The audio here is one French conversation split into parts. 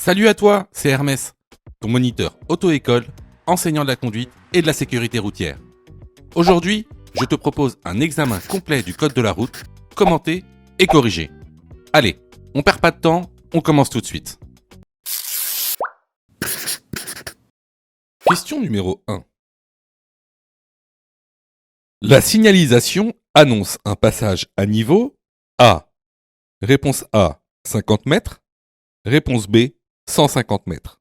Salut à toi, c'est Hermès, ton moniteur auto-école, enseignant de la conduite et de la sécurité routière. Aujourd'hui, je te propose un examen complet du code de la route, commenté et corrigé. Allez, on perd pas de temps, on commence tout de suite. Question numéro 1. La signalisation annonce un passage à niveau A. Réponse A, 50 mètres. Réponse B, 150 mètres.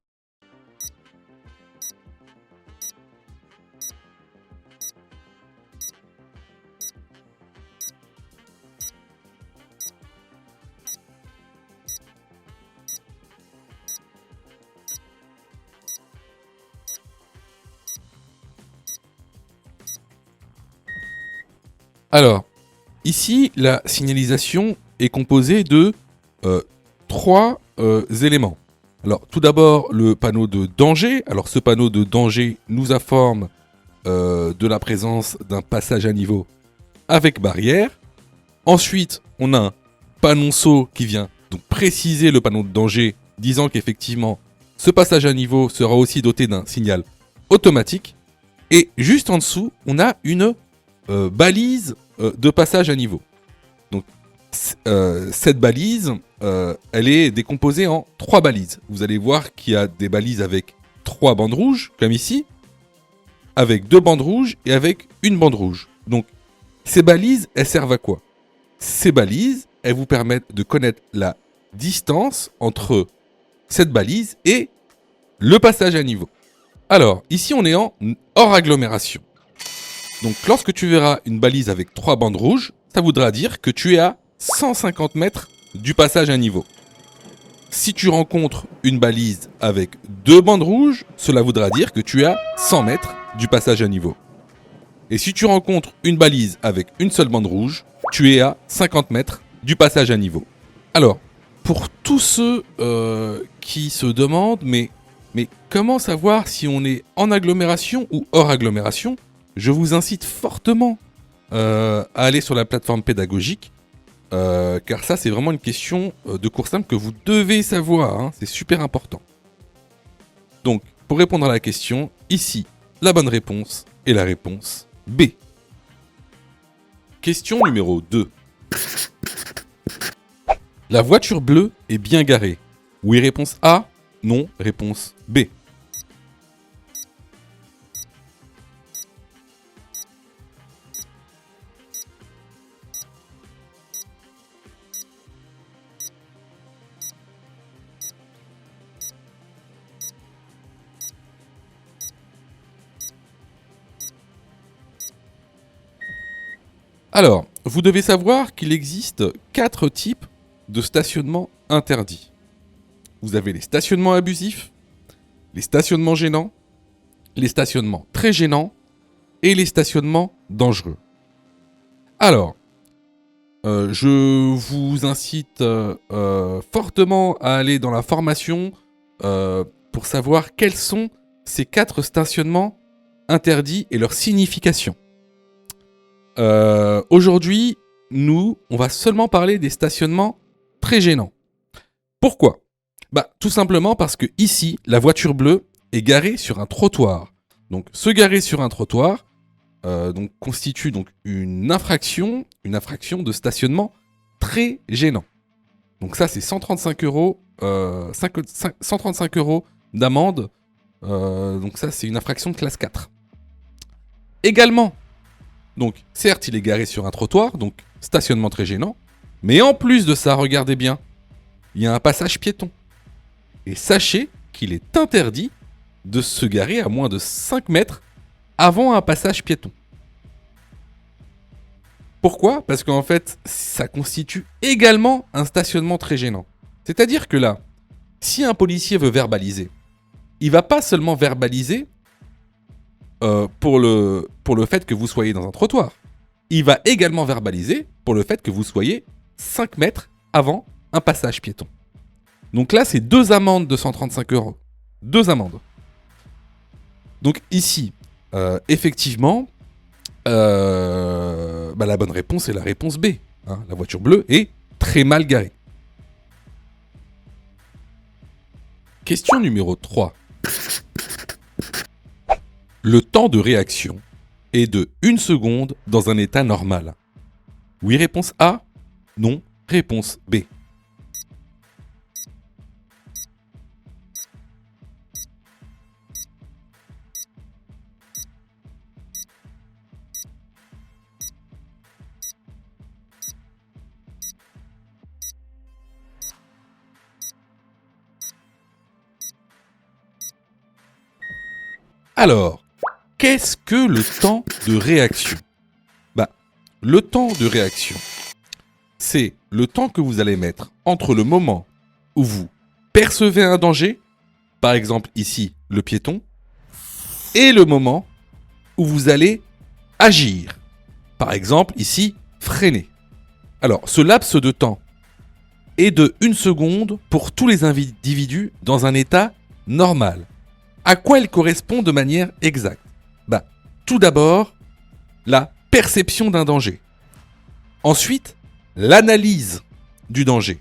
Alors, ici, la signalisation est composée de trois éléments. Alors, tout d'abord, le panneau de danger. Alors, ce panneau de danger nous informe de la présence d'un passage à niveau avec barrière. Ensuite, on a un panonceau qui vient donc préciser le panneau de danger, disant qu'effectivement, ce passage à niveau sera aussi doté d'un signal automatique. Et juste en dessous, on a une balise de passage à niveau. Donc, cette balise, elle est décomposée en 3 balises. Vous allez voir qu'il y a des balises avec 3 bandes rouges, comme ici, avec 2 bandes rouges et avec une bande rouge. Donc, ces balises, elles servent à quoi? Ces balises, elles vous permettent de connaître la distance entre cette balise et le passage à niveau. Alors, ici, on est en hors agglomération. Donc, lorsque tu verras une balise avec 3 bandes rouges, ça voudra dire que tu es à 150 mètres du passage à niveau. Si tu rencontres une balise avec 2 bandes rouges, cela voudra dire que tu es à 100 mètres du passage à niveau. Et si tu rencontres une balise avec une seule bande rouge, tu es à 50 mètres du passage à niveau. Alors, pour tous ceux qui se demandent, mais comment savoir si on est en agglomération ou hors agglomération ? Je vous incite fortement à aller sur la plateforme pédagogique, car ça c'est vraiment une question de cours simple que vous devez savoir, hein, c'est super important. Donc, pour répondre à la question, ici, la bonne réponse est la réponse B. Question numéro 2. La voiture bleue est bien garée. Oui, réponse A. Non, réponse B. Alors, vous devez savoir qu'il existe 4 types de stationnement interdits. Vous avez les stationnements abusifs, les stationnements gênants, les stationnements très gênants et les stationnements dangereux. Alors, je vous incite fortement à aller dans la formation pour savoir quels sont ces 4 stationnements interdits et leur signification. Aujourd'hui, on va seulement parler des stationnements très gênants. Pourquoi ? Tout simplement parce que ici, la voiture bleue est garée sur un trottoir. Donc, se garer sur un trottoir constitue donc une infraction de stationnement très gênant. Donc ça, c'est 135 euros, 135 euros d'amende. Donc ça, c'est une infraction de classe 4. Également, donc certes, il est garé sur un trottoir, donc stationnement très gênant. Mais en plus de ça, regardez bien, il y a un passage piéton. Et sachez qu'il est interdit de se garer à moins de 5 mètres avant un passage piéton. Pourquoi ? Parce qu'en fait, ça constitue également un stationnement très gênant. C'est-à-dire que là, si un policier veut verbaliser, il va pas seulement verbaliser pour le fait que vous soyez dans un trottoir. Il va également verbaliser pour le fait que vous soyez 5 mètres avant un passage piéton. Donc là, c'est 2 amendes de 135 euros. 2 amendes. Donc ici, effectivement, la bonne réponse est la réponse B. Hein, la voiture bleue est très mal garée. Question numéro 3. Le temps de réaction est de 1 seconde dans un état normal. Oui, réponse A. Non, réponse B. Alors, qu'est-ce que le temps de réaction ? Le temps de réaction, c'est le temps que vous allez mettre entre le moment où vous percevez un danger, par exemple ici le piéton, et le moment où vous allez agir, par exemple ici freiner. Alors, ce laps de temps est de 1 seconde pour tous les individus dans un état normal. À quoi il correspond de manière exacte ? Tout d'abord, la perception d'un danger. Ensuite, l'analyse du danger.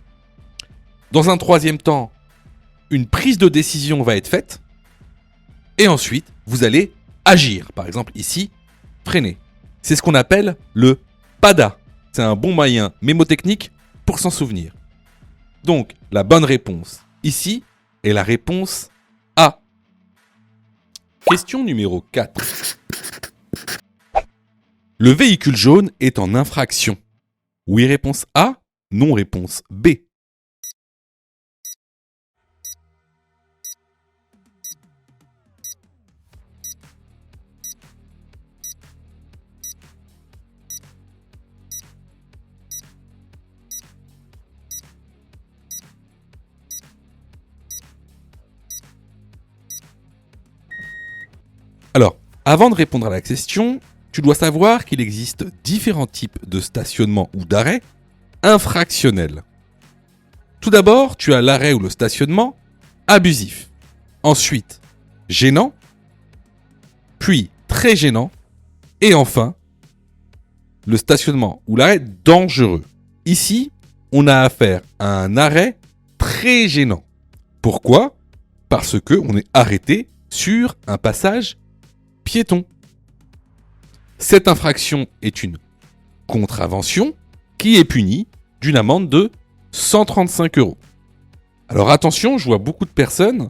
Dans un troisième temps, une prise de décision va être faite. Et ensuite, vous allez agir. Par exemple, ici, freiner. C'est ce qu'on appelle le PADA. C'est un bon moyen mémotechnique pour s'en souvenir. Donc, la bonne réponse ici est la réponse A. Question numéro 4. Le véhicule jaune est en infraction. Oui, réponse A. Non, réponse B. Alors, avant de répondre à la question, tu dois savoir qu'il existe différents types de stationnement ou d'arrêt infractionnels. Tout d'abord, tu as l'arrêt ou le stationnement abusif. Ensuite, gênant. Puis, très gênant. Et enfin, le stationnement ou l'arrêt dangereux. Ici, on a affaire à un arrêt très gênant. Pourquoi ? Parce qu'on est arrêté sur un passage piéton. Cette infraction est une contravention qui est punie d'une amende de 135 €. Alors attention, je vois beaucoup de personnes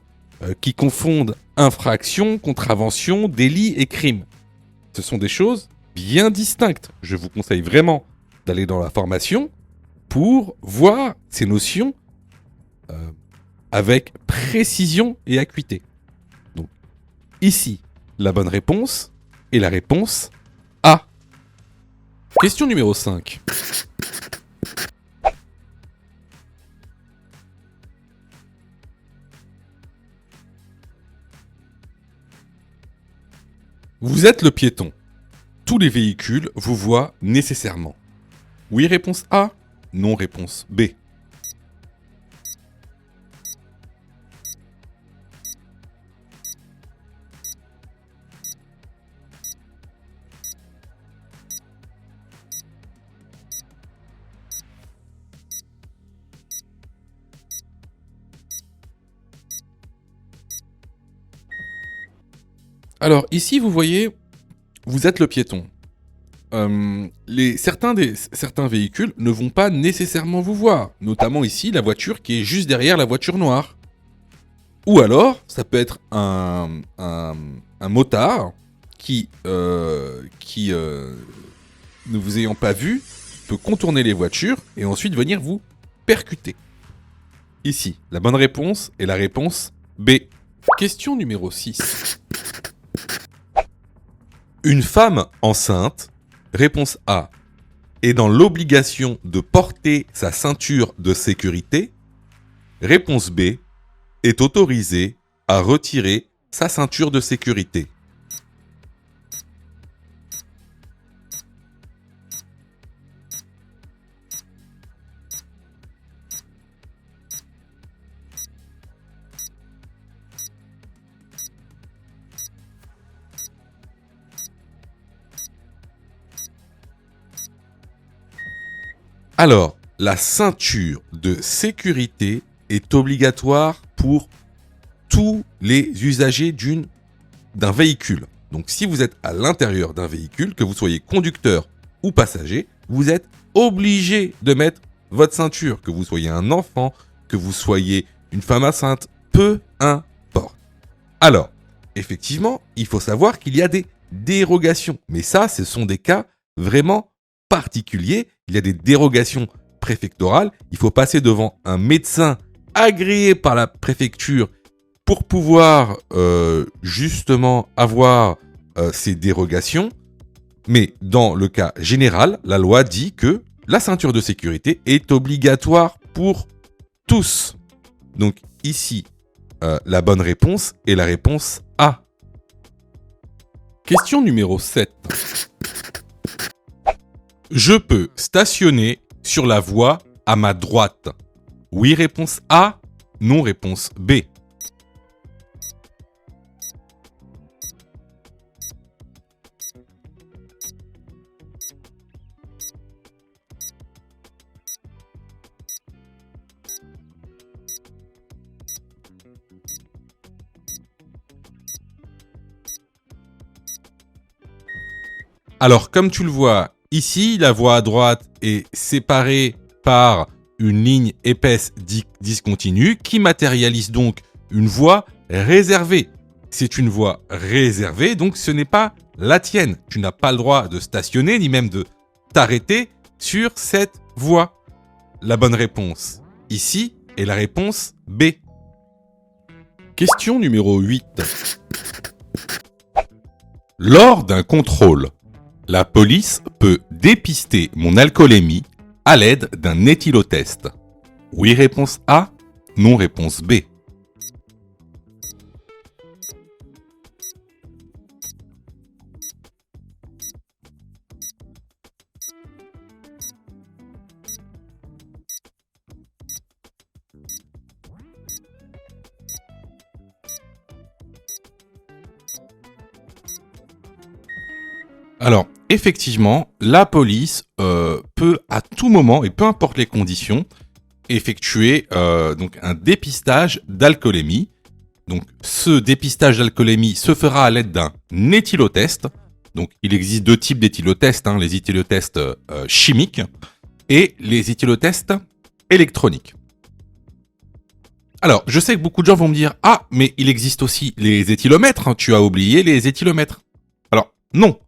qui confondent infraction, contravention, délit et crime. Ce sont des choses bien distinctes. Je vous conseille vraiment d'aller dans la formation pour voir ces notions avec précision et acuité. Donc ici, la bonne réponse est la réponse A. Question numéro 5. Vous êtes le piéton. Tous les véhicules vous voient nécessairement. Oui, réponse A. Non, réponse B. Alors ici, vous voyez, vous êtes le piéton. Certains véhicules ne vont pas nécessairement vous voir, notamment ici la voiture qui est juste derrière la voiture noire. Ou alors, ça peut être un motard qui ne vous ayant pas vu, peut contourner les voitures et ensuite venir vous percuter. Ici, la bonne réponse est la réponse B. Question numéro 6. Une femme enceinte, réponse A, est dans l'obligation de porter sa ceinture de sécurité. Réponse B, est autorisée à retirer sa ceinture de sécurité. Alors, la ceinture de sécurité est obligatoire pour tous les usagers d'un véhicule. Donc si vous êtes à l'intérieur d'un véhicule, que vous soyez conducteur ou passager, vous êtes obligé de mettre votre ceinture, que vous soyez un enfant, que vous soyez une femme enceinte, peu importe. Alors, effectivement, il faut savoir qu'il y a des dérogations. Mais ça, ce sont des cas vraiment particuliers. Il y a des dérogations préfectorales. Il faut passer devant un médecin agréé par la préfecture pour pouvoir justement avoir ces dérogations. Mais dans le cas général, la loi dit que la ceinture de sécurité est obligatoire pour tous. Donc ici, la bonne réponse est la réponse A. Question numéro 7. Je peux stationner sur la voie à ma droite. Oui, réponse A. Non, réponse B. Alors, comme tu le vois, ici, la voie à droite est séparée par une ligne épaisse discontinue qui matérialise donc une voie réservée. C'est une voie réservée, donc ce n'est pas la tienne. Tu n'as pas le droit de stationner, ni même de t'arrêter sur cette voie. La bonne réponse, ici, est la réponse B. Question numéro 8. Lors d'un contrôle, la police peut dépister mon alcoolémie à l'aide d'un éthylotest. Oui, réponse A. Non, réponse B. Alors, effectivement, la police peut à tout moment, et peu importe les conditions, effectuer donc un dépistage d'alcoolémie. Donc, ce dépistage d'alcoolémie se fera à l'aide d'un éthylotest. Donc, il existe deux types d'éthylotests, les éthylotests chimiques et les éthylotests électroniques. Alors, je sais que beaucoup de gens vont me dire « Ah, mais il existe aussi les éthylomètres, tu as oublié les éthylomètres. » Alors, non.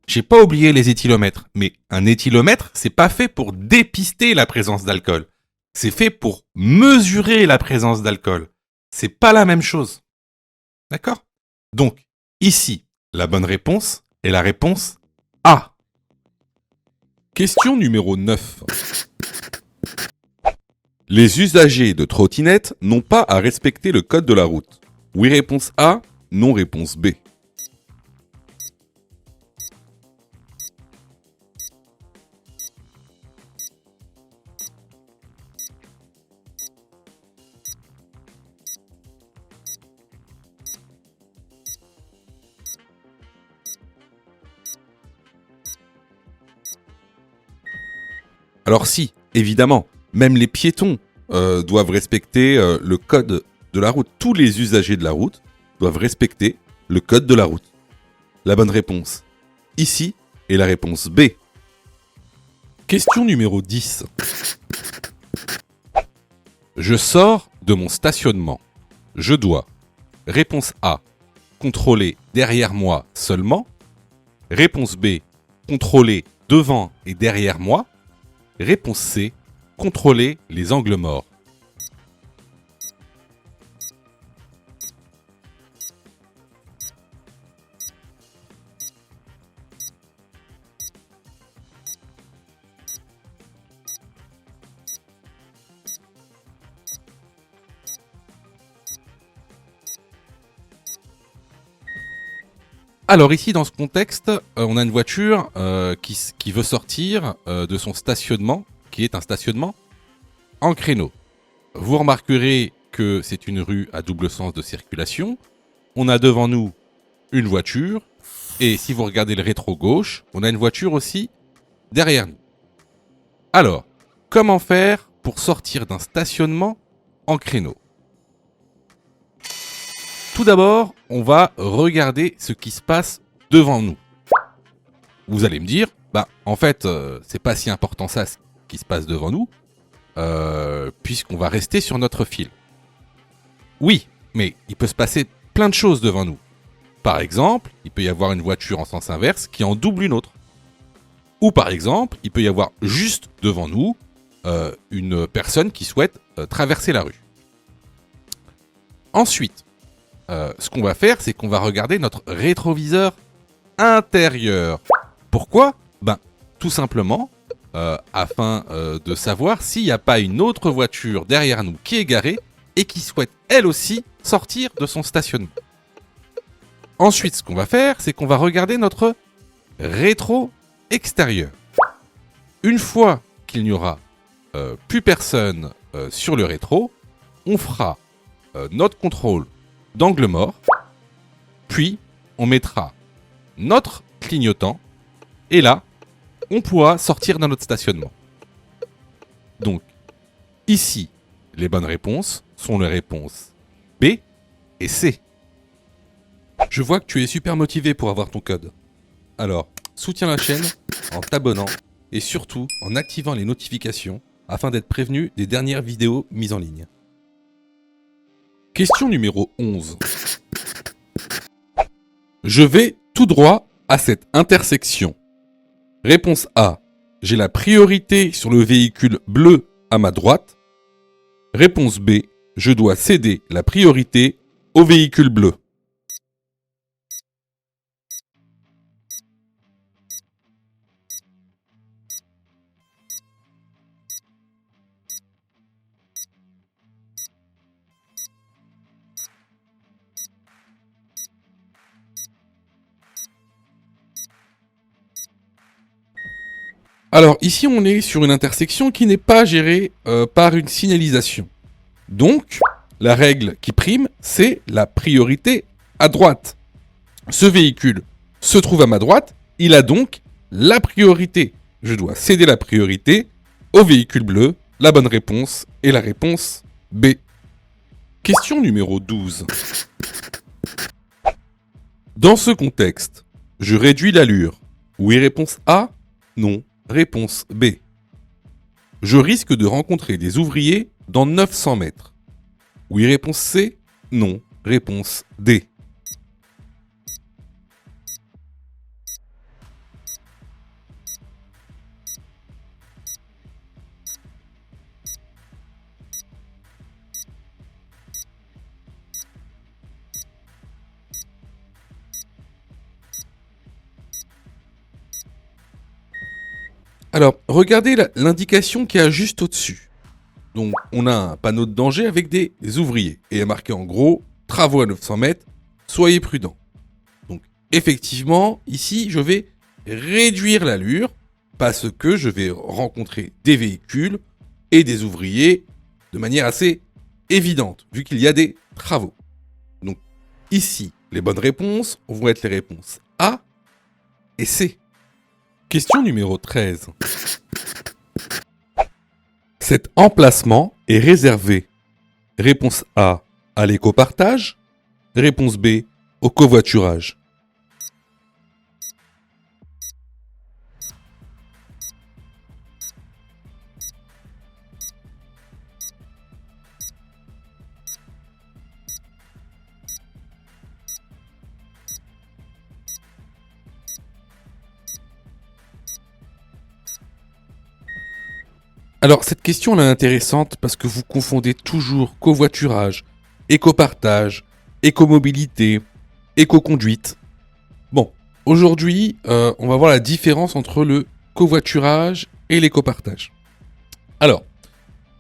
J'ai pas oublié les éthylomètres, mais un éthylomètre, c'est pas fait pour dépister la présence d'alcool. C'est fait pour mesurer la présence d'alcool. C'est pas la même chose. D'accord ? Donc, ici, la bonne réponse est la réponse A. Question numéro 9. Les usagers de trottinettes n'ont pas à respecter le code de la route. Oui, réponse A. Non, réponse B. Alors si, évidemment, même les piétons doivent respecter le code de la route. Tous les usagers de la route doivent respecter le code de la route. La bonne réponse, ici, est la réponse B. Question numéro 10. Je sors de mon stationnement. Je dois, réponse A, contrôler derrière moi seulement. Réponse B, contrôler devant et derrière moi. Réponse C, contrôler les angles morts. Alors ici, dans ce contexte, on a une voiture qui veut sortir de son stationnement, qui est un stationnement en créneau. Vous remarquerez que c'est une rue à double sens de circulation. On a devant nous une voiture, et si vous regardez le rétro gauche, on a une voiture aussi derrière nous. Alors, comment faire pour sortir d'un stationnement en créneau ? tout d'abord, on va regarder ce qui se passe devant nous. Vous allez me dire, en fait, c'est pas si important ça, ce qui se passe devant nous, puisqu'on va rester sur notre fil. Oui, mais il peut se passer plein de choses devant nous. Par exemple, il peut y avoir une voiture en sens inverse qui en double une autre. Ou par exemple, il peut y avoir juste devant nous une personne qui souhaite traverser la rue. Ensuite, ce qu'on va faire, c'est qu'on va regarder notre rétroviseur intérieur. Pourquoi ? Tout simplement, afin de savoir s'il n'y a pas une autre voiture derrière nous qui est garée et qui souhaite elle aussi sortir de son stationnement. Ensuite, ce qu'on va faire, c'est qu'on va regarder notre rétro extérieur. Une fois qu'il n'y aura plus personne sur le rétro, on fera notre contrôle d'angle mort, puis on mettra notre clignotant, et là, on pourra sortir dans notre stationnement. Donc, ici, les bonnes réponses sont les réponses B et C. Je vois que tu es super motivé pour avoir ton code. Alors, soutiens la chaîne en t'abonnant et surtout en activant les notifications afin d'être prévenu des dernières vidéos mises en ligne. Question numéro 11. Je vais tout droit à cette intersection. Réponse A. J'ai la priorité sur le véhicule bleu à ma droite. Réponse B. Je dois céder la priorité au véhicule bleu. Alors ici on est sur une intersection qui n'est pas gérée par une signalisation. Donc la règle qui prime, c'est la priorité à droite. Ce véhicule se trouve à ma droite, il a donc la priorité. Je dois céder la priorité au véhicule bleu. La bonne réponse est la réponse B. Question numéro 12. Dans ce contexte, je réduis l'allure. Oui, réponse A. Non, réponse B. Je risque de rencontrer des ouvriers dans 900 mètres. Oui, réponse C. Non, réponse D. Alors, regardez l'indication qui est juste au-dessus. Donc, on a un panneau de danger avec des ouvriers. Et il est marqué en gros, travaux à 900 mètres, soyez prudents. Donc, effectivement, ici, je vais réduire l'allure parce que je vais rencontrer des véhicules et des ouvriers de manière assez évidente, vu qu'il y a des travaux. Donc, ici, les bonnes réponses vont être les réponses A et C. Question numéro 13. Cet emplacement est réservé. Réponse A, à l'écopartage. Réponse B, au covoiturage. Alors, cette question elle est intéressante parce que vous confondez toujours covoiturage, écopartage, écomobilité, écoconduite. Bon, aujourd'hui, on va voir la différence entre le covoiturage et l'écopartage. Alors,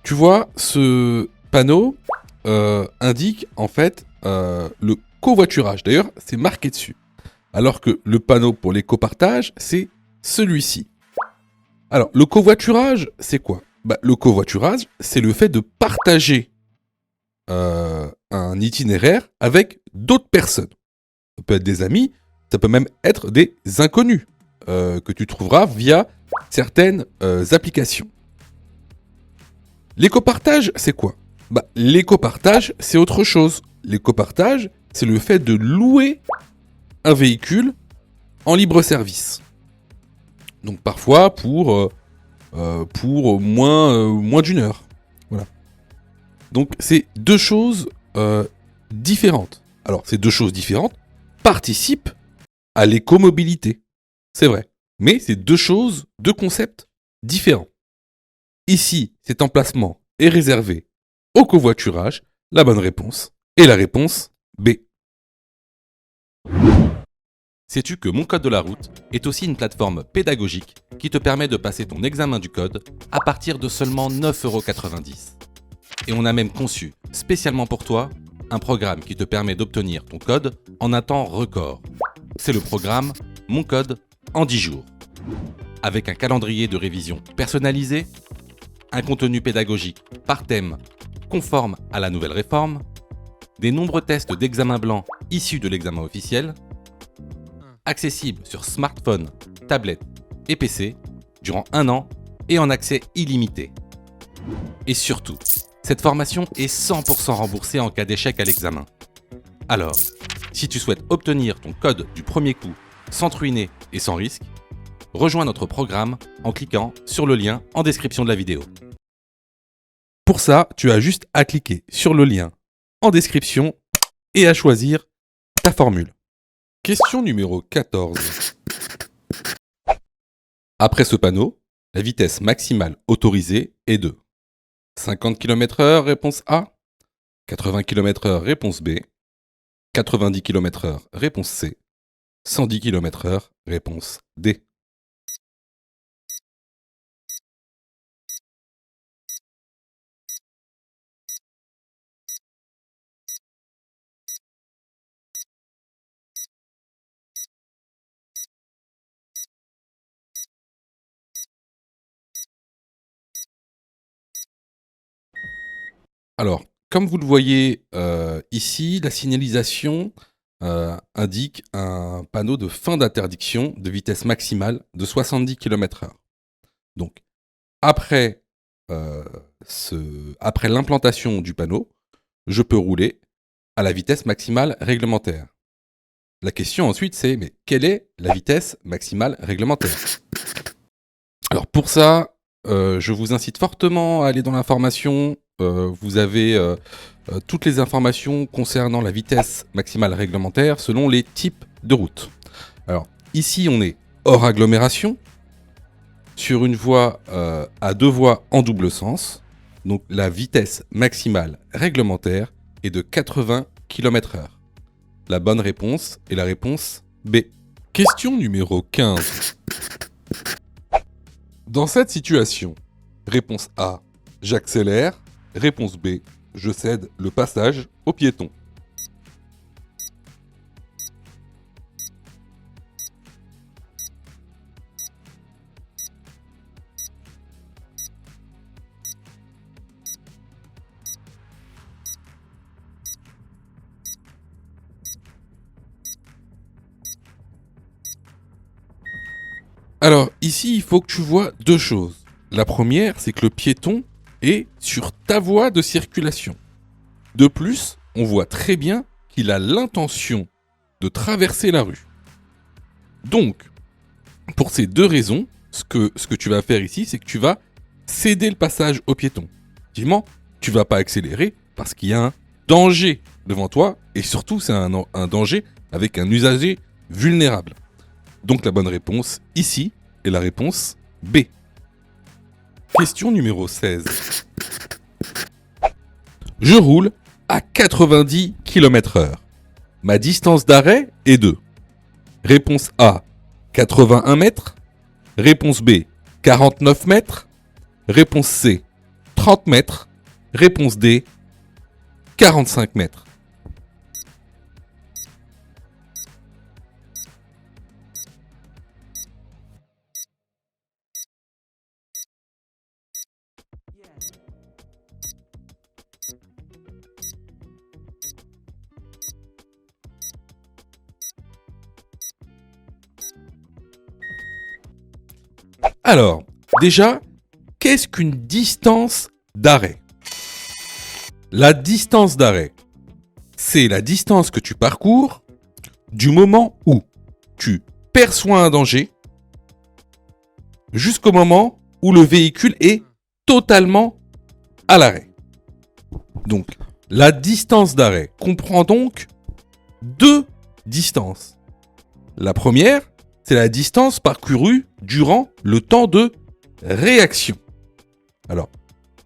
tu vois, ce panneau indique en fait le covoiturage. D'ailleurs, c'est marqué dessus. Alors que le panneau pour l'écopartage, c'est celui-ci. Alors, le covoiturage, c'est quoi ? Le covoiturage, c'est le fait de partager un itinéraire avec d'autres personnes. Ça peut être des amis, ça peut même être des inconnus que tu trouveras via certaines applications. L'écopartage, c'est quoi ? L'écopartage, c'est autre chose. L'écopartage, c'est le fait de louer un véhicule en libre service. Donc parfois pour moins d'une heure. Voilà. Donc c'est deux choses différentes. Alors ces deux choses différentes participent à l'écomobilité. C'est vrai. Mais c'est deux concepts différents. Ici, cet emplacement est réservé au covoiturage. La bonne réponse est la réponse B. Sais-tu que Mon Code de la route est aussi une plateforme pédagogique qui te permet de passer ton examen du code à partir de seulement 9,90 €. Et on a même conçu, spécialement pour toi, un programme qui te permet d'obtenir ton code en un temps record. C'est le programme Mon Code en 10 jours. Avec un calendrier de révision personnalisé, un contenu pédagogique par thème conforme à la nouvelle réforme, des nombreux tests d'examen blanc issus de l'examen officiel, accessible sur smartphone, tablette et PC durant 1 an et en accès illimité. Et surtout, cette formation est 100% remboursée en cas d'échec à l'examen. Alors, si tu souhaites obtenir ton code du premier coup sans te ruiner et sans risque, rejoins notre programme en cliquant sur le lien en description de la vidéo. Pour ça, tu as juste à cliquer sur le lien en description et à choisir ta formule. Question numéro 14. Après ce panneau, la vitesse maximale autorisée est de 50 km/h, réponse A, 80 km/h, réponse B, 90 km/h, réponse C, 110 km/h, réponse D. Alors, comme vous le voyez ici, la signalisation indique un panneau de fin d'interdiction de vitesse maximale de 70 km/h. Donc, après l'implantation du panneau, je peux rouler à la vitesse maximale réglementaire. La question ensuite, c'est mais quelle est la vitesse maximale réglementaire? Alors pour ça, je vous incite fortement à aller dans l'information. Vous avez toutes les informations concernant la vitesse maximale réglementaire selon les types de routes. Alors ici, on est hors agglomération, sur une voie à 2 voies en double sens. Donc la vitesse maximale réglementaire est de 80 km/h. La bonne réponse est la réponse B. Question numéro 15. Dans cette situation, réponse A, j'accélère. Réponse B, je cède le passage aux piétons. Alors, ici, il faut que tu vois deux choses. La première, c'est que le piéton est sur ta voie de circulation. De plus, on voit très bien qu'il a l'intention de traverser la rue. Donc, pour ces deux raisons, ce que tu vas faire ici, c'est que tu vas céder le passage au piéton. Effectivement, tu vas pas accélérer parce qu'il y a un danger devant toi et surtout, c'est un danger avec un usager vulnérable. Donc la bonne réponse ici est la réponse B. Question numéro 16. Je roule à 90 km/h. Ma distance d'arrêt est de réponse A, 81 mètres. Réponse B, 49 mètres. Réponse C, 30 mètres. Réponse D, 45 mètres. Alors, déjà, qu'est-ce qu'une distance d'arrêt? La distance d'arrêt, c'est la distance que tu parcours du moment où tu perçois un danger jusqu'au moment où le véhicule est totalement à l'arrêt. Donc, la distance d'arrêt comprend donc deux distances. La première, c'est la distance parcourue durant le temps de réaction. Alors,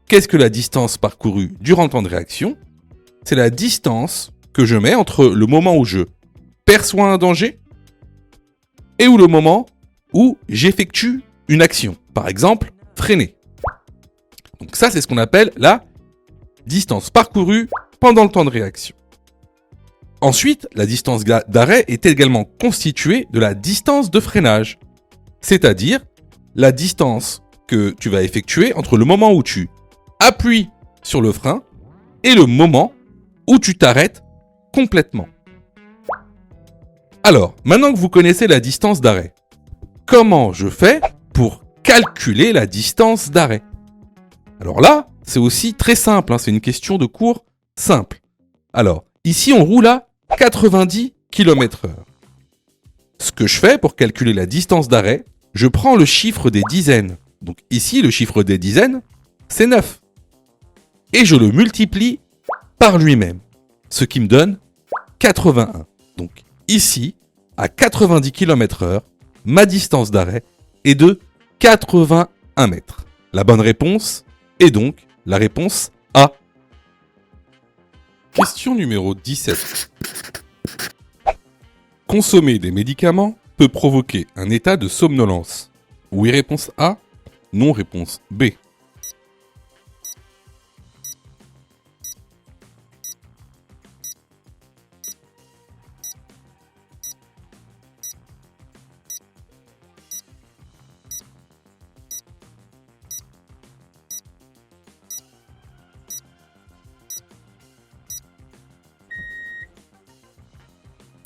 qu'est-ce que la distance parcourue durant le temps de réaction ? C'est la distance que je mets entre le moment où je perçois un danger et où le moment où j'effectue une action. Par exemple, freiner. Donc ça, c'est ce qu'on appelle la distance parcourue pendant le temps de réaction. Ensuite, la distance d'arrêt est également constituée de la distance de freinage, c'est-à-dire la distance que tu vas effectuer entre le moment où tu appuies sur le frein et le moment où tu t'arrêtes complètement. Alors, maintenant que vous connaissez la distance d'arrêt, comment je fais pour calculer la distance d'arrêt ? Alors là, c'est aussi très simple, c'est une question de cours simple. Alors, ici on roule à 90 km/h. Ce que je fais pour calculer la distance d'arrêt, je prends le chiffre des dizaines. Donc ici, le chiffre des dizaines, c'est 9. Et je le multiplie par lui-même, ce qui me donne 81. Donc ici, à 90 km/h, ma distance d'arrêt est de 81 mètres. La bonne réponse est donc la réponse A. Question numéro 17. Consommer des médicaments peut provoquer un état de somnolence. Oui, réponse A. Non, réponse B.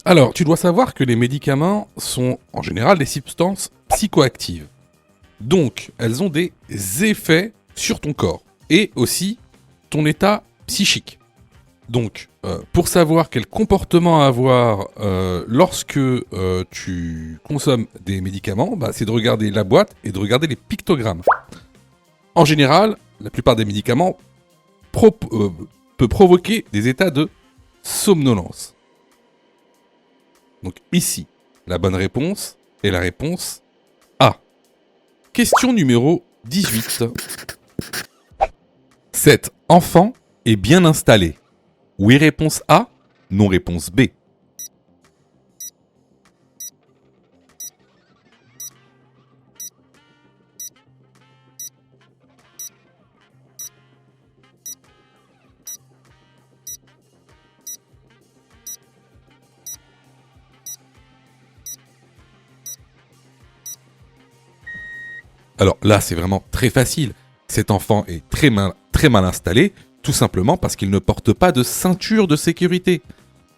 Alors, tu dois savoir que les médicaments sont en général des substances psychoactives. Donc, elles ont des effets sur ton corps et aussi ton état psychique. Donc, pour savoir quel comportement avoir lorsque tu consommes des médicaments, c'est de regarder la boîte et de regarder les pictogrammes. En général, la plupart des médicaments peut provoquer des états de somnolence. Donc ici, la bonne réponse est la réponse A. Question numéro 18. Cet enfant est bien installé. Oui, réponse A. Non, réponse B. Alors là, c'est vraiment très facile. Cet enfant est très mal installé, tout simplement parce qu'il ne porte pas de ceinture de sécurité.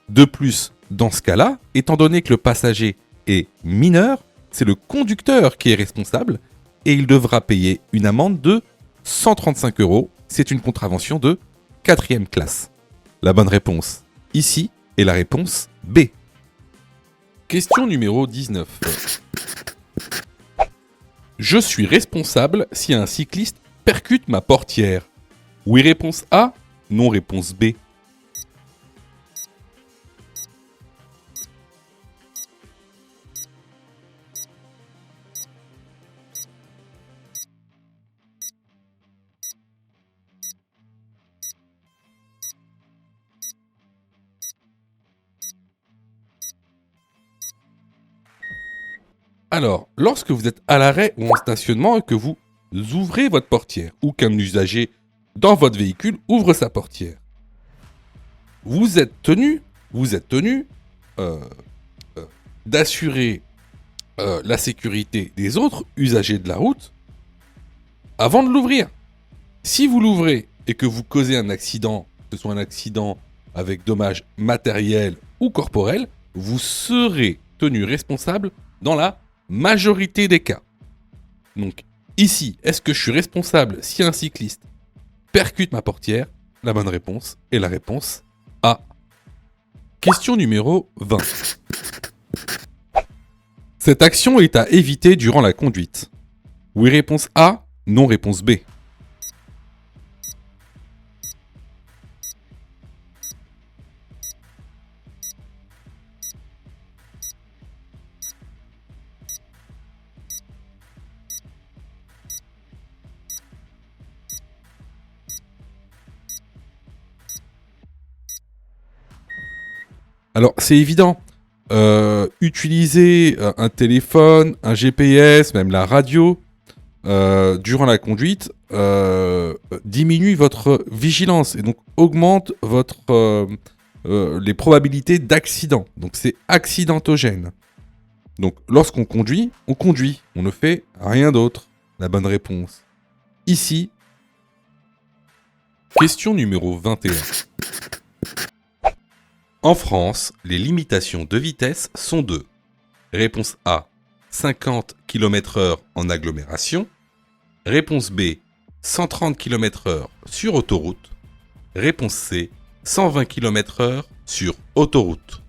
De plus, dans ce cas-là, étant donné que le passager est mineur, c'est le conducteur qui est responsable et il devra payer une amende de 135 €. C'est une contravention de 4e classe. La bonne réponse, ici, est la réponse B. Question numéro 19. Je suis responsable si un cycliste percute ma portière. Oui, réponse A. Non, réponse B. Alors, lorsque vous êtes à l'arrêt ou en stationnement et que vous ouvrez votre portière ou qu'un usager dans votre véhicule ouvre sa portière, vous êtes tenu d'assurer la sécurité des autres usagers de la route avant de l'ouvrir. Si vous l'ouvrez et que vous causez un accident, que ce soit un accident avec dommages matériels ou corporels, vous serez tenu responsable dans la majorité des cas. Donc ici, est-ce que je suis responsable si un cycliste percute ma portière ? La bonne réponse est la réponse A. Question numéro 20. Cette action est à éviter durant la conduite. Oui, réponse A, non, réponse B. Alors, c'est évident. Utiliser un téléphone, un GPS, même la radio, durant la conduite, diminue votre vigilance et donc augmente les probabilités d'accident. Donc, c'est accidentogène. Donc, lorsqu'on conduit, on ne fait rien d'autre. La bonne réponse. Ici, question numéro 21. En France, les limitations de vitesse sont de réponse A, 50 km/h en agglomération. Réponse B, 130 km/h sur autoroute. Réponse C, 120 km/h sur autoroute.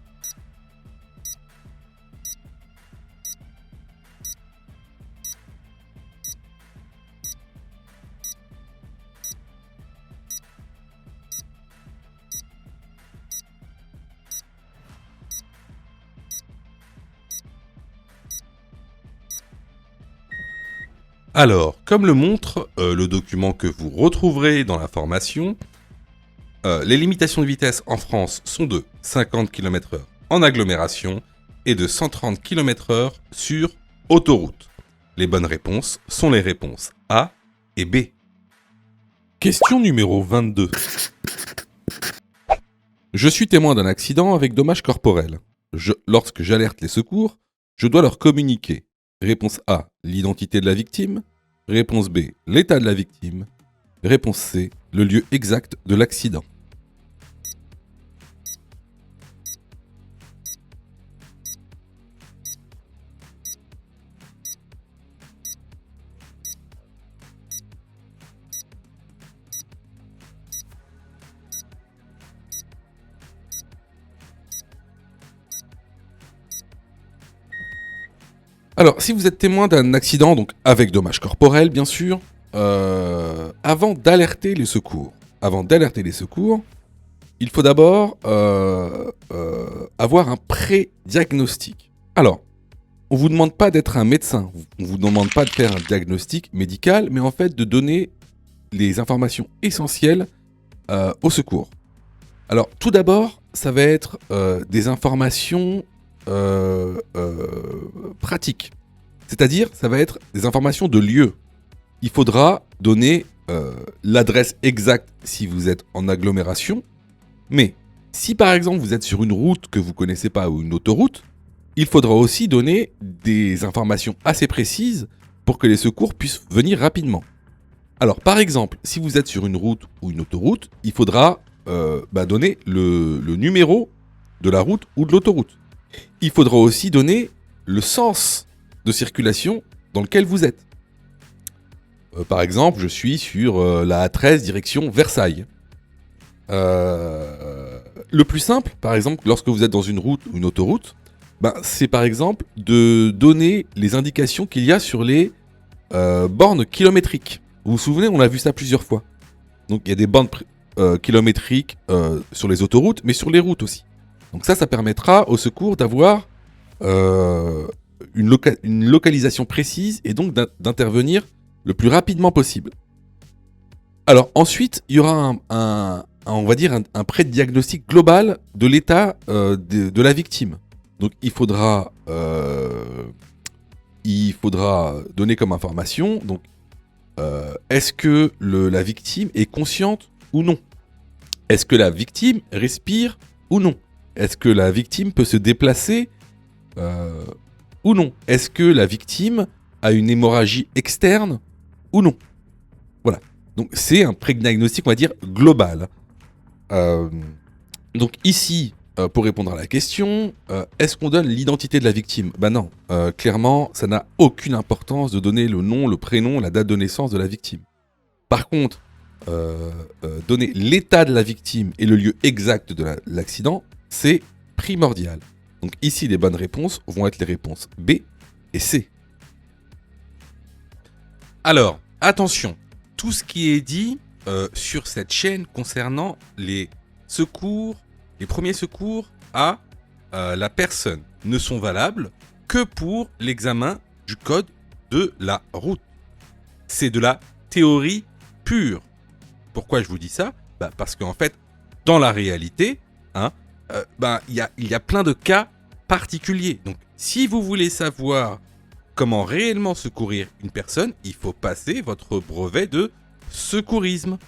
Alors, comme le montre le document que vous retrouverez dans la formation, les limitations de vitesse en France sont de 50 km/h en agglomération et de 130 km/h sur autoroute. Les bonnes réponses sont les réponses A et B. Question numéro 22. Je suis témoin d'un accident avec dommages corporels. Lorsque j'alerte les secours, je dois leur communiquer. Réponse A, l'identité de la victime. Réponse B, l'état de la victime. Réponse C, le lieu exact de l'accident. Alors, si vous êtes témoin d'un accident, donc avec dommages corporels, bien sûr, avant d'alerter les secours, il faut d'abord avoir un pré-diagnostic. Alors, on vous demande pas d'être un médecin, on vous demande pas de faire un diagnostic médical, mais en fait de donner les informations essentielles au secours. Alors, tout d'abord, ça va être des informations pratiques. C'est-à-dire, ça va être des informations de lieu. Il faudra donner l'adresse exacte si vous êtes en agglomération. Mais si par exemple vous êtes sur une route que vous ne connaissez pas ou une autoroute, il faudra aussi donner des informations assez précises pour que les secours puissent venir rapidement. Alors par exemple, si vous êtes sur une route ou une autoroute, il faudra donner le numéro de la route ou de l'autoroute. Il faudra aussi donner le sens de circulation dans lequel vous êtes. Par exemple, je suis sur la A13 direction Versailles. Le plus simple, par exemple, lorsque vous êtes dans une route ou une autoroute, c'est par exemple de donner les indications qu'il y a sur les bornes kilométriques. Vous vous souvenez, on a vu ça plusieurs fois. Donc il y a des bornes kilométriques sur les autoroutes, mais sur les routes aussi. Donc ça permettra au secours d'avoir une localisation précise et donc d'intervenir le plus rapidement possible. Alors ensuite, il y aura on va dire un pré-diagnostic global de l'état de la victime. Donc il faudra donner comme information, donc est-ce que la victime est consciente ou non? Est-ce que la victime respire ou non? Est-ce que la victime peut se déplacer ou non? Est-ce que la victime a une hémorragie externe ou non? Voilà. Donc c'est un pré-diagnostic, on va dire, global. Donc ici, pour répondre à la question, est-ce qu'on donne l'identité de la victime? Non. Clairement, ça n'a aucune importance de donner le nom, le prénom, la date de naissance de la victime. Par contre, donner l'état de la victime et le lieu exact de l'accident, c'est primordial. Donc ici, les bonnes réponses vont être les réponses B et C. Alors, attention, tout ce qui est dit sur cette chaîne concernant les secours, les premiers secours à la personne ne sont valables que pour l'examen du code de la route. C'est de la théorie pure. Pourquoi je vous dis ça ? Parce qu'en fait, dans la réalité, il y a plein de cas particuliers. Donc, si vous voulez savoir comment réellement secourir une personne, il faut passer votre brevet de secourisme.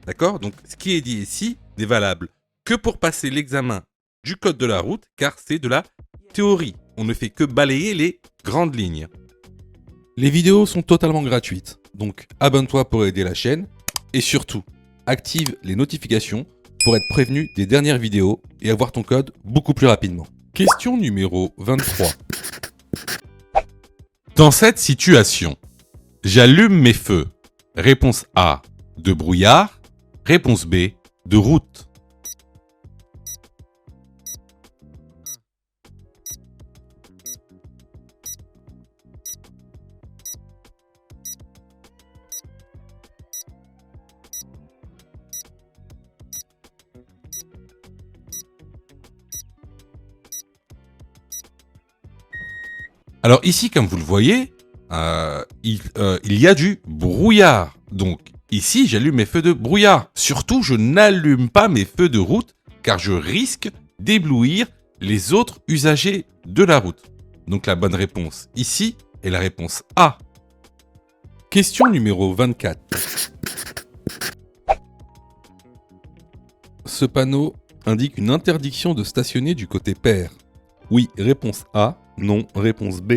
D'accord ? Donc, ce qui est dit ici n'est valable que pour passer l'examen du code de la route, car c'est de la théorie. On ne fait que balayer les grandes lignes. Les vidéos sont totalement gratuites, donc abonne-toi pour aider la chaîne et surtout, active les notifications pour être prévenu des dernières vidéos et avoir ton code beaucoup plus rapidement. Question numéro 23. Dans cette situation, j'allume mes feux. Réponse A, de brouillard. Réponse B, de route. Alors ici, comme vous le voyez, il y a du brouillard. Donc ici, j'allume mes feux de brouillard. Surtout, je n'allume pas mes feux de route car je risque d'éblouir les autres usagers de la route. Donc la bonne réponse ici est la réponse A. Question numéro 24. Ce panneau indique une interdiction de stationner du côté pair. Oui, réponse A. Non, réponse B.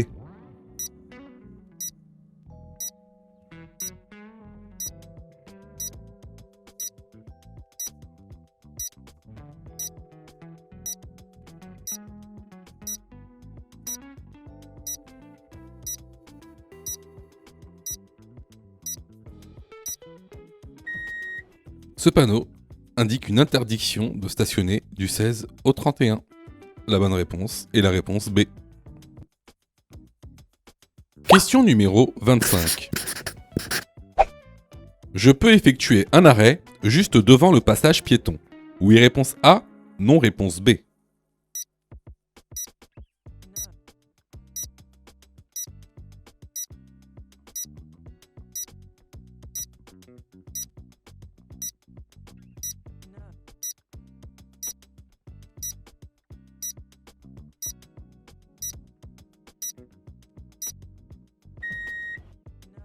Ce panneau indique une interdiction de stationner du 16 au 31. La bonne réponse est la réponse B. Question numéro 25. Je peux effectuer un arrêt juste devant le passage piéton. Oui, réponse A. Non, réponse B.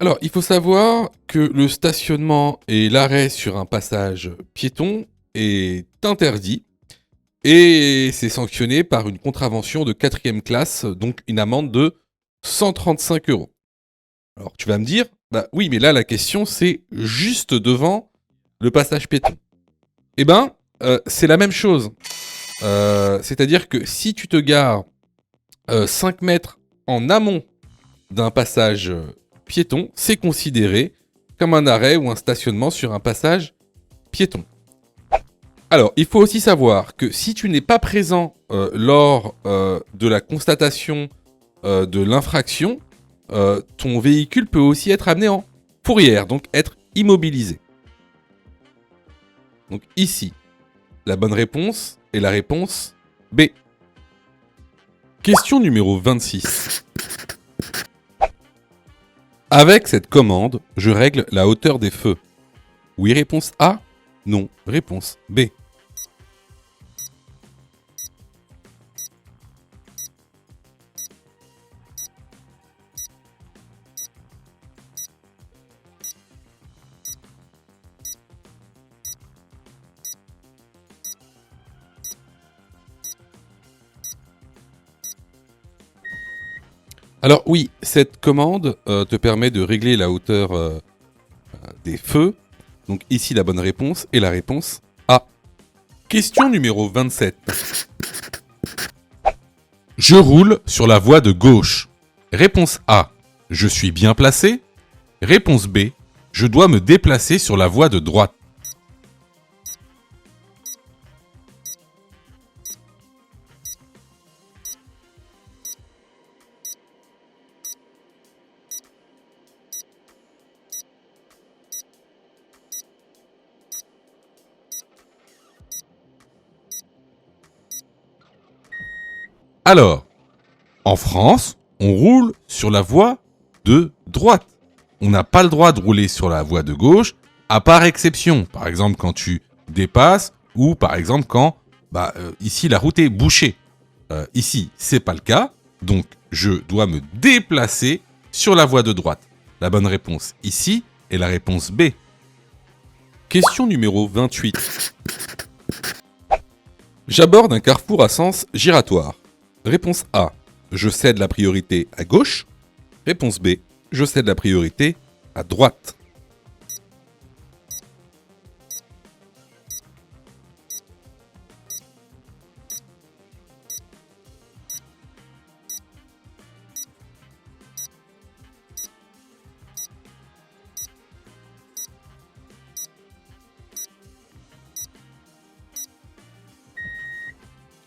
Alors, il faut savoir que le stationnement et l'arrêt sur un passage piéton est interdit et c'est sanctionné par une contravention de 4e classe, donc une amende de 135 €. Alors, tu vas me dire, oui, mais là, la question, c'est juste devant le passage piéton. Eh ben, c'est la même chose. C'est-à-dire que si tu te gares 5 mètres en amont d'un passage piéton, c'est considéré comme un arrêt ou un stationnement sur un passage piéton. Alors, il faut aussi savoir que si tu n'es pas présent lors de la constatation de l'infraction, ton véhicule peut aussi être amené en fourrière, donc être immobilisé. Donc ici, la bonne réponse est la réponse B. Question numéro 26. Avec cette commande, je règle la hauteur des feux. Oui, réponse A. Non, réponse B. Alors oui, cette commande te permet de régler la hauteur des feux. Donc ici, la bonne réponse est la réponse A. Question numéro 27. Je roule sur la voie de gauche. Réponse A. Je suis bien placé. Réponse B. Je dois me déplacer sur la voie de droite. Alors, en France, on roule sur la voie de droite. On n'a pas le droit de rouler sur la voie de gauche, à part exception. Par exemple, quand tu dépasses ou par exemple quand ici la route est bouchée. Ici, c'est pas le cas, donc je dois me déplacer sur la voie de droite. La bonne réponse ici est la réponse B. Question numéro 28. J'aborde un carrefour à sens giratoire. Réponse A. Je cède la priorité à gauche. Réponse B. Je cède la priorité à droite.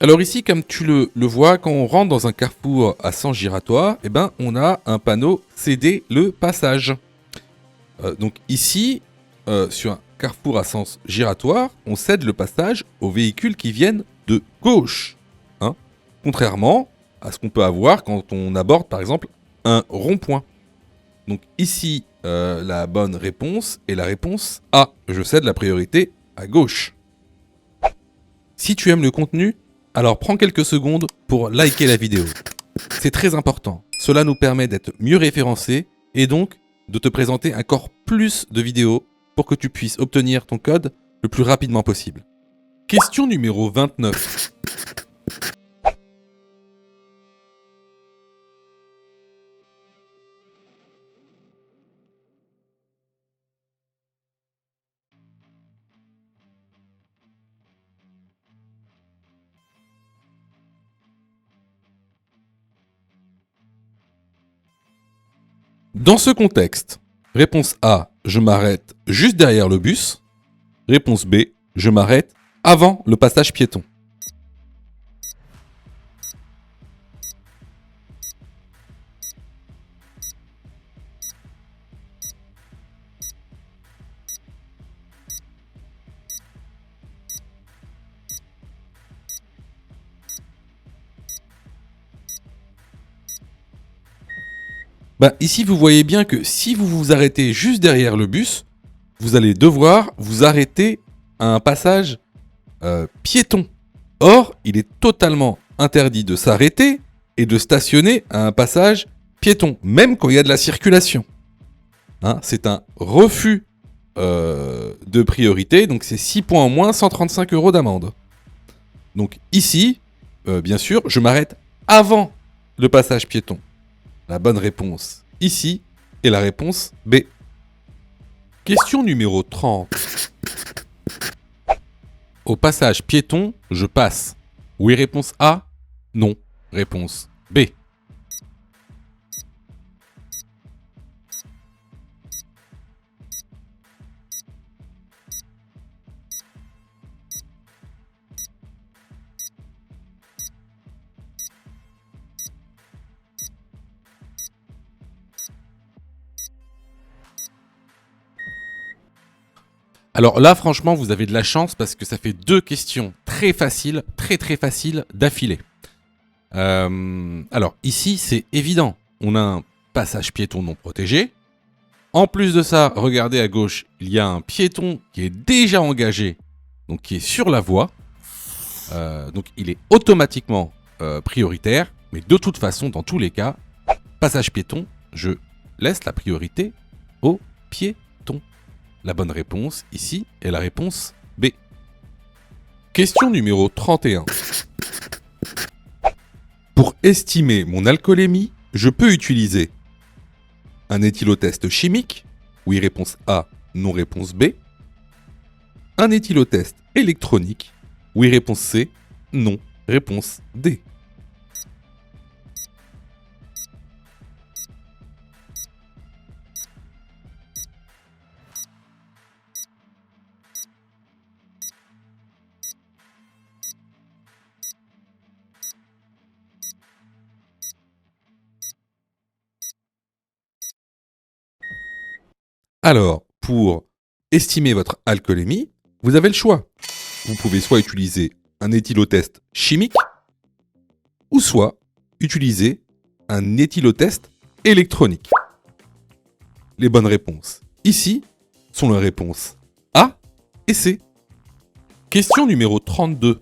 Alors ici, comme tu le vois, quand on rentre dans un carrefour à sens giratoire, on a un panneau céder le passage. Donc ici, sur un carrefour à sens giratoire, on cède le passage aux véhicules qui viennent de gauche. Hein, contrairement à ce qu'on peut avoir quand on aborde par exemple un rond-point. Donc ici, la bonne réponse est la réponse A. Je cède la priorité à gauche. Si tu aimes le contenu, alors prends quelques secondes pour liker la vidéo. C'est très important. Cela nous permet d'être mieux référencés et donc de te présenter encore plus de vidéos pour que tu puisses obtenir ton code le plus rapidement possible. Question numéro 29. Dans ce contexte, réponse A, je m'arrête juste derrière le bus. Réponse B, je m'arrête avant le passage piéton. Ici, vous voyez bien que si vous vous arrêtez juste derrière le bus, vous allez devoir vous arrêter à un passage piéton. Or, il est totalement interdit de s'arrêter et de stationner à un passage piéton, même quand il y a de la circulation. Hein, c'est un refus de priorité, donc c'est 6 points en moins, 135 € d'amende. Donc ici, bien sûr, je m'arrête avant le passage piéton. La bonne réponse ici est la réponse B. Question numéro 30. Au passage piéton, je passe. Oui, réponse A. Non, réponse B. Alors là, franchement, vous avez de la chance parce que ça fait 2 questions très faciles, très faciles d'affilée. Alors ici, c'est évident. On a un passage piéton non protégé. En plus de ça, regardez à gauche, il y a un piéton qui est déjà engagé, donc qui est sur la voie. Donc il est automatiquement prioritaire. Mais de toute façon, dans tous les cas, passage piéton, je laisse la priorité au piéton. La bonne réponse, ici, est la réponse B. Question numéro 31. Pour estimer mon alcoolémie, je peux utiliser un éthylotest chimique. Oui, réponse A. Non, réponse B. Un éthylotest électronique. Oui, réponse C. Non, réponse D. Alors, pour estimer votre alcoolémie, vous avez le choix. Vous pouvez soit utiliser un éthylotest chimique, ou soit utiliser un éthylotest électronique. Les bonnes réponses ici sont les réponses A et C. Question numéro 32.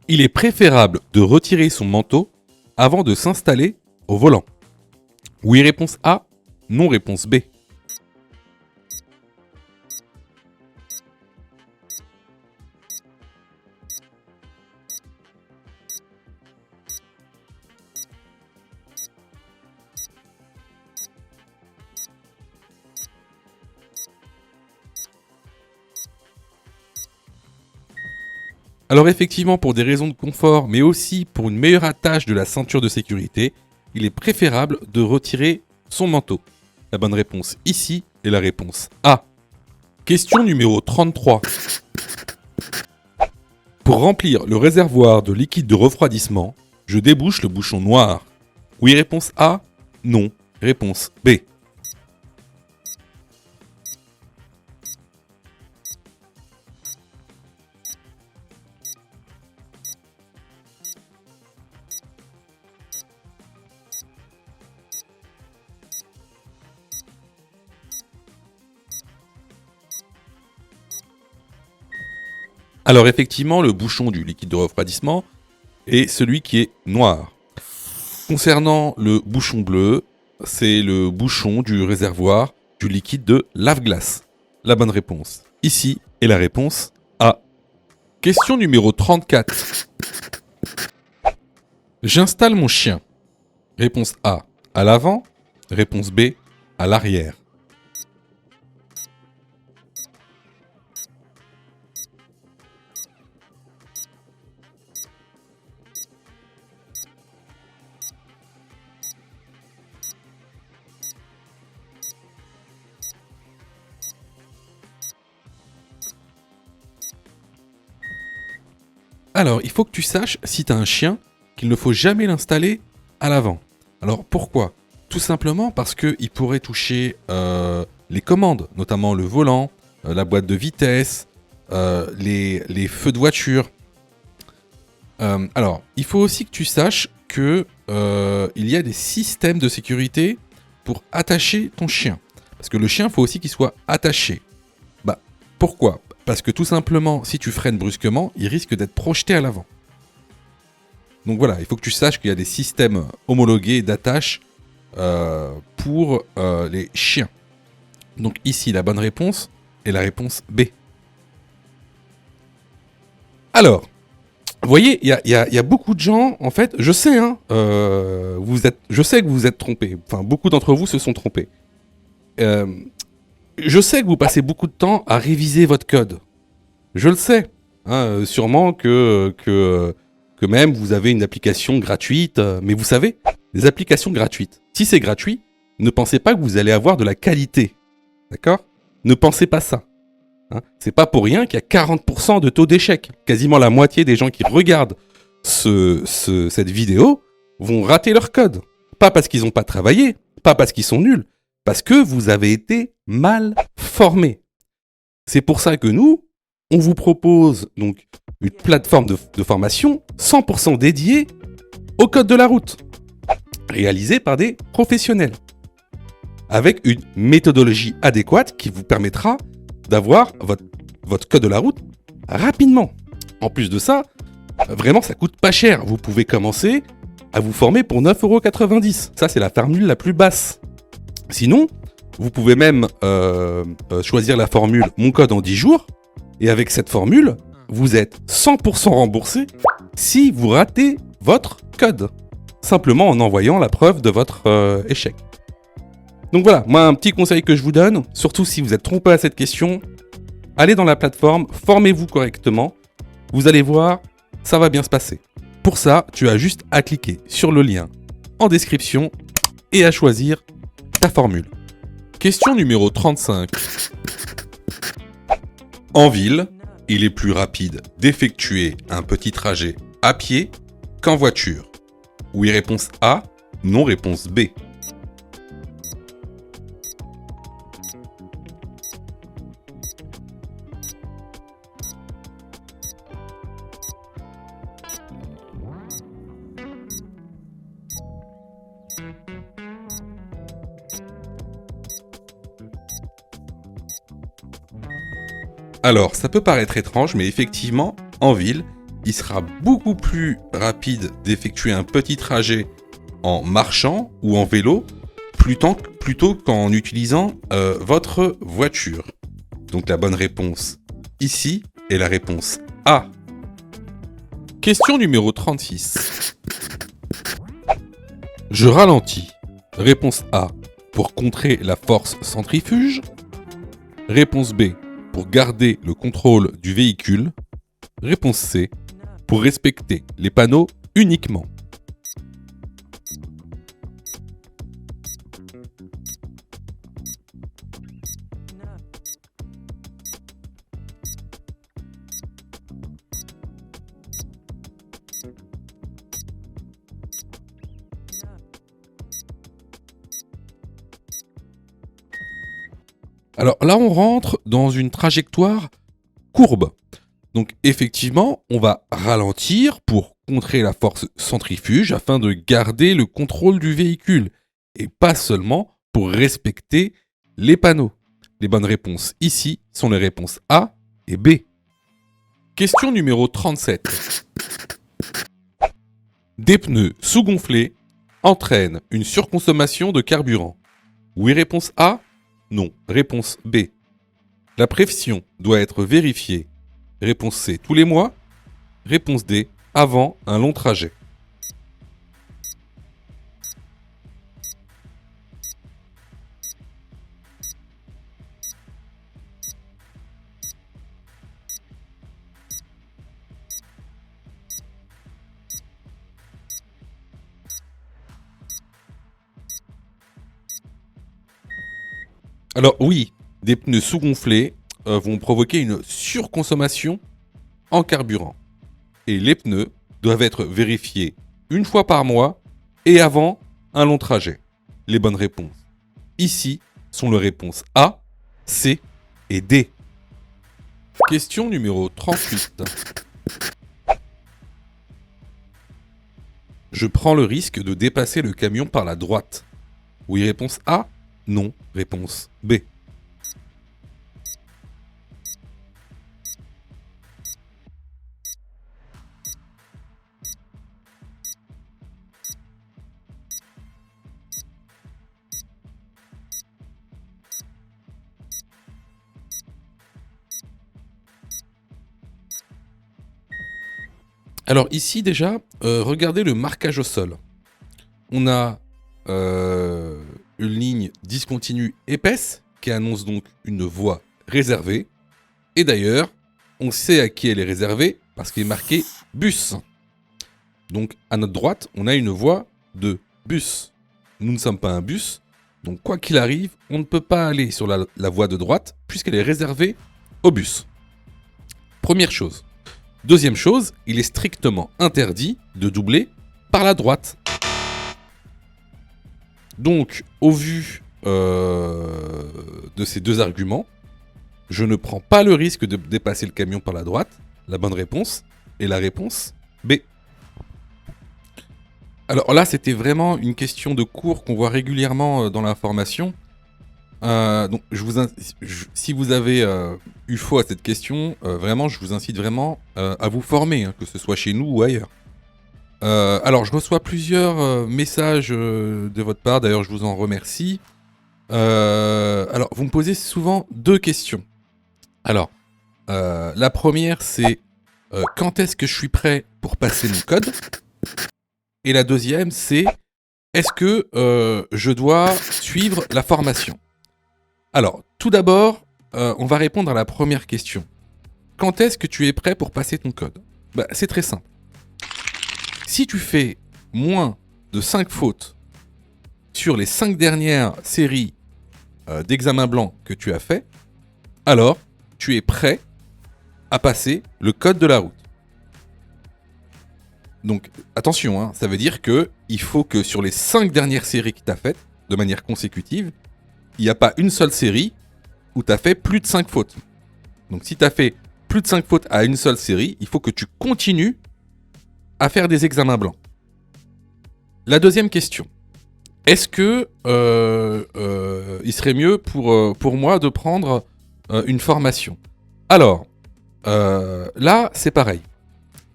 Il est préférable de retirer son manteau avant de s'installer au volant. Oui, réponse A. Non, réponse B. Alors effectivement, pour des raisons de confort, mais aussi pour une meilleure attache de la ceinture de sécurité, il est préférable de retirer son manteau. La bonne réponse ici est la réponse A. Question numéro 33. Pour remplir le réservoir de liquide de refroidissement, je débouche le bouchon noir. Oui, réponse A. Non, réponse B. Alors effectivement, le bouchon du liquide de refroidissement est celui qui est noir. Concernant le bouchon bleu, c'est le bouchon du réservoir du liquide de lave-glace. La bonne réponse ici est la réponse A. Question numéro 34. J'installe mon chien. Réponse A, à l'avant. Réponse B, à l'arrière. Alors, il faut que tu saches, si tu as un chien, qu'il ne faut jamais l'installer à l'avant. Alors, pourquoi? Tout simplement parce qu'il pourrait toucher les commandes, notamment le volant, la boîte de vitesse, les feux de voiture. Alors, il faut aussi que tu saches que il y a des systèmes de sécurité pour attacher ton chien. Parce que le chien, il faut aussi qu'il soit attaché. Bah, pourquoi? Parce que tout simplement, si tu freines brusquement, il risque d'être projeté à l'avant. Donc voilà, il faut que tu saches qu'il y a des systèmes homologués d'attache pour les chiens. Donc ici, la bonne réponse est la réponse B. Alors, vous voyez, il y a beaucoup de gens, en fait, je sais, hein, je sais que vous vous êtes trompés. Enfin, beaucoup d'entre vous se sont trompés. Je sais que vous passez beaucoup de temps à réviser votre code. Je le sais. Hein, sûrement que même vous avez une application gratuite. Mais vous savez, les applications gratuites, si c'est gratuit, ne pensez pas que vous allez avoir de la qualité. D'accord? Ne pensez pas ça. Hein, c'est pas pour rien qu'il y a 40% de taux d'échec. Quasiment la moitié des gens qui regardent cette vidéo vont rater leur code. Pas parce qu'ils n'ont pas travaillé, pas parce qu'ils sont nuls, parce que vous avez été mal formés. C'est pour ça que nous, on vous propose donc une plateforme de formation 100% dédiée au code de la route, réalisée par des professionnels, avec une méthodologie adéquate qui vous permettra d'avoir votre code de la route rapidement. En plus de ça, vraiment ça coûte pas cher. Vous pouvez commencer à vous former pour 9,90 €. Ça, c'est la formule la plus basse. Sinon, vous pouvez même choisir la formule Mon code en 10 jours. Et avec cette formule, vous êtes 100% remboursé si vous ratez votre code. Simplement en envoyant la preuve de votre échec. Donc voilà, moi un petit conseil que je vous donne, surtout si vous êtes trompé à cette question, allez dans la plateforme, formez-vous correctement. Vous allez voir, ça va bien se passer. Pour ça, tu as juste à cliquer sur le lien en description et à choisir ta formule. Question numéro 35. En ville, il est plus rapide d'effectuer un petit trajet à pied qu'en voiture. Oui, réponse A, non, réponse B. Alors, ça peut paraître étrange, mais effectivement, en ville, il sera beaucoup plus rapide d'effectuer un petit trajet en marchant ou en vélo plutôt qu'en utilisant votre voiture. Donc la bonne réponse ici est la réponse A. Question numéro 36. Je ralentis. Réponse A, pour contrer la force centrifuge. Réponse B, pour garder le contrôle du véhicule. Réponse C, pour respecter les panneaux uniquement. Alors là, on rentre dans une trajectoire courbe. Donc effectivement, on va ralentir pour contrer la force centrifuge afin de garder le contrôle du véhicule et pas seulement pour respecter les panneaux. Les bonnes réponses ici sont les réponses A et B. Question numéro 37. Des pneus sous-gonflés entraînent une surconsommation de carburant. Oui, réponse A. Non, réponse B. La pression doit être vérifiée. Réponse C, tous les mois. Réponse D, avant un long trajet. Alors oui, des pneus sous-gonflés vont provoquer une surconsommation en carburant. Et les pneus doivent être vérifiés une fois par mois et avant un long trajet. Les bonnes réponses ici sont les réponses A, C et D. Question numéro 38. Je prends le risque de dépasser le camion par la droite. Oui, réponse A. Non, réponse B. Alors ici déjà, regardez le marquage au sol. On a une ligne discontinue épaisse qui annonce donc une voie réservée. Et d'ailleurs, on sait à qui elle est réservée parce qu'il est marqué bus. Donc à notre droite, on a une voie de bus. Nous ne sommes pas un bus, donc quoi qu'il arrive, on ne peut pas aller sur la voie de droite puisqu'elle est réservée au bus. Première chose. Deuxième chose, il est strictement interdit de doubler par la droite. Donc, au vu de ces deux arguments, je ne prends pas le risque de dépasser le camion par la droite. La bonne réponse est la réponse B. Alors là, c'était vraiment une question de cours qu'on voit régulièrement dans l'information. Donc, si vous avez eu faux à cette question, vraiment, je vous incite vraiment à vous former, hein, que ce soit chez nous ou ailleurs. Alors, je reçois plusieurs messages de votre part, d'ailleurs, je vous en remercie. Alors, vous me posez souvent deux questions. Alors, la première, c'est quand est-ce que je suis prêt pour passer mon code ? Et la deuxième, c'est est-ce que je dois suivre la formation ? Alors, tout d'abord, on va répondre à la première question. Quand est-ce que tu es prêt pour passer ton code ? C'est très simple. Si tu fais moins de 5 fautes sur les 5 dernières séries d'examens blancs que tu as fait, alors tu es prêt à passer le code de la route. Donc attention, hein, ça veut dire qu'il faut que sur les 5 dernières séries que tu as faites, de manière consécutive, il n'y a pas une seule série où tu as fait plus de 5 fautes. Donc si tu as fait plus de 5 fautes à une seule série, il faut que tu continues à faire des examens blancs. La deuxième question. est-ce que il serait mieux pour moi de prendre une formation? Alors, là, c'est pareil.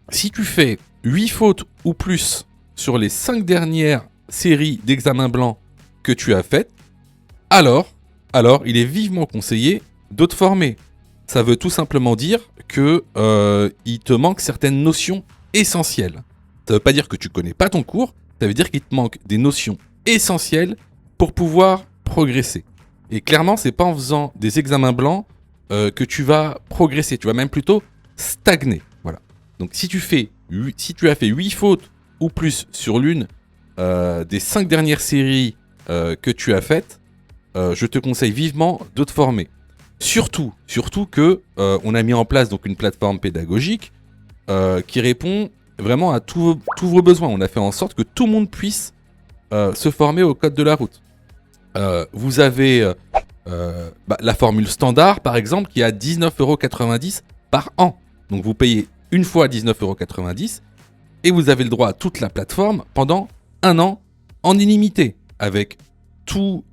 Si tu fais 8 fautes ou plus sur les 5 dernières séries d'examens blancs que tu as faites, alors, il est vivement conseillé de te former. Ça veut tout simplement dire que il te manque certaines notions essentielles. Ça veut pas dire que tu connais pas ton cours, ça veut dire qu'il te manque des notions essentielles pour pouvoir progresser. Et clairement, c'est pas en faisant des examens blancs que tu vas progresser, tu vas même plutôt stagner. Voilà. Donc si tu as fait 8 fautes ou plus sur l'une des 5 dernières séries que tu as faites, je te conseille vivement de te former. Surtout que on a mis en place donc une plateforme pédagogique qui répond vraiment à tous vos besoins. On a fait en sorte que tout le monde puisse se former au code de la route. Vous avez la formule standard, par exemple, qui est à 19,90 € par an. Donc vous payez une fois 19,90 € et vous avez le droit à toute la plateforme pendant un an en illimité, avec tous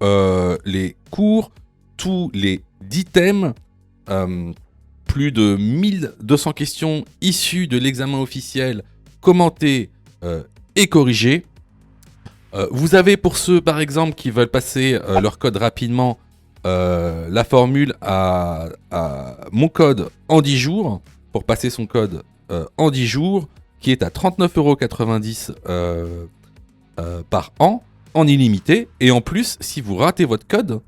les cours, tous les 10 thèmes, plus de 1200 questions issues de l'examen officiel, commentées et corrigées. Vous avez pour ceux, par exemple, qui veulent passer leur code rapidement, la formule à mon code en 10 jours, pour passer son code en 10 jours, qui est à 39,90 € par an, en illimité. Et en plus, si vous ratez votre code,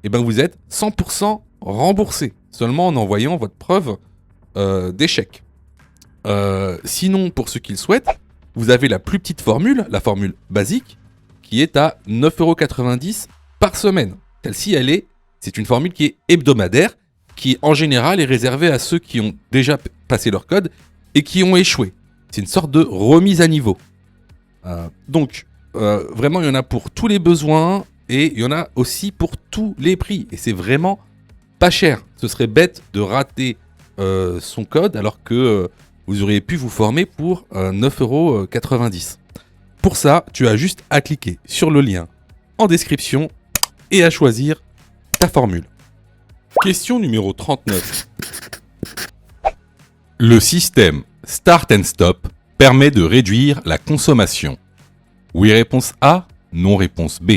eh ben vous êtes 100% remboursé, seulement en envoyant votre preuve d'échec. Sinon, pour ceux qui le souhaitent, vous avez la plus petite formule, la formule basique, qui est à 9,90 € par semaine. Celle-ci, c'est une formule qui est hebdomadaire, qui en général est réservée à ceux qui ont déjà passé leur code et qui ont échoué. C'est une sorte de remise à niveau. Donc, vraiment, il y en a pour tous les besoins et il y en a aussi pour tous les prix. Et c'est vraiment pas cher. Ce serait bête de rater son code alors que vous auriez pu vous former pour 9,90 €. Pour ça, tu as juste à cliquer sur le lien en description et à choisir ta formule. Question numéro 39. Le système Start and Stop permet de réduire la consommation. Oui, réponse A, non, réponse B.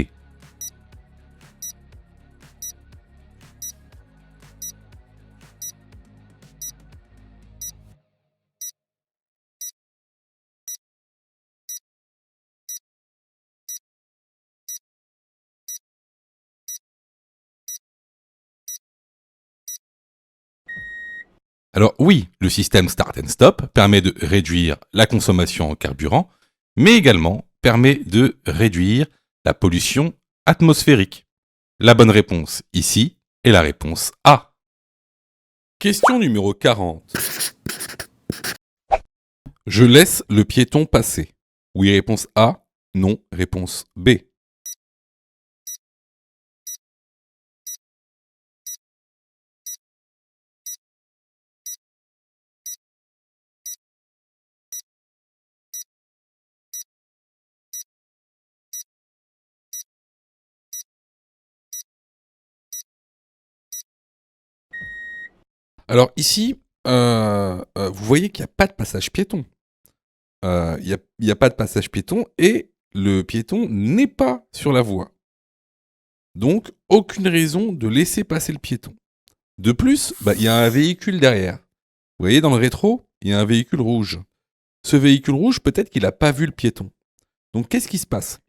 Alors oui, le système Start and Stop permet de réduire la consommation en carburant, mais également permet de réduire la pollution atmosphérique. La bonne réponse ici est la réponse A. Question numéro 40. Je laisse le piéton passer. Oui, réponse A. Non, réponse B. Alors ici, vous voyez qu'il n'y a pas de passage piéton. Il n'y a pas de passage piéton et le piéton n'est pas sur la voie. Donc, aucune raison de laisser passer le piéton. De plus, il y a un véhicule derrière. Vous voyez, dans le rétro, il y a un véhicule rouge. Ce véhicule rouge, peut-être qu'il n'a pas vu le piéton. Donc, qu'est-ce qui se passe?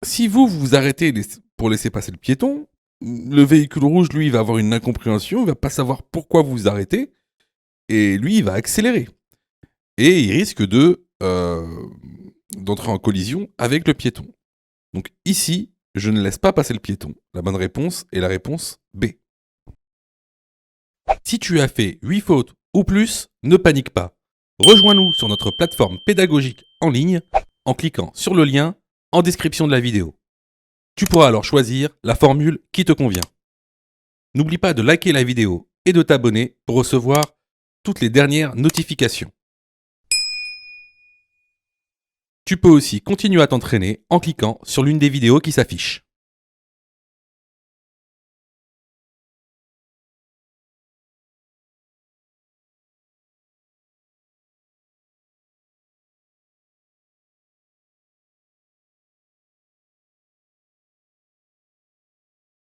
Si vous vous arrêtez pour laisser passer le piéton, le véhicule rouge, lui, il va avoir une incompréhension, il va pas savoir pourquoi vous vous arrêtez, et lui, il va accélérer. Et il risque d'entrer en collision avec le piéton. Donc ici, je ne laisse pas passer le piéton. La bonne réponse est la réponse B. Si tu as fait 8 fautes ou plus, ne panique pas. Rejoins-nous sur notre plateforme pédagogique en ligne en cliquant sur le lien en description de la vidéo. Tu pourras alors choisir la formule qui te convient. N'oublie pas de liker la vidéo et de t'abonner pour recevoir toutes les dernières notifications. Tu peux aussi continuer à t'entraîner en cliquant sur l'une des vidéos qui s'affichent.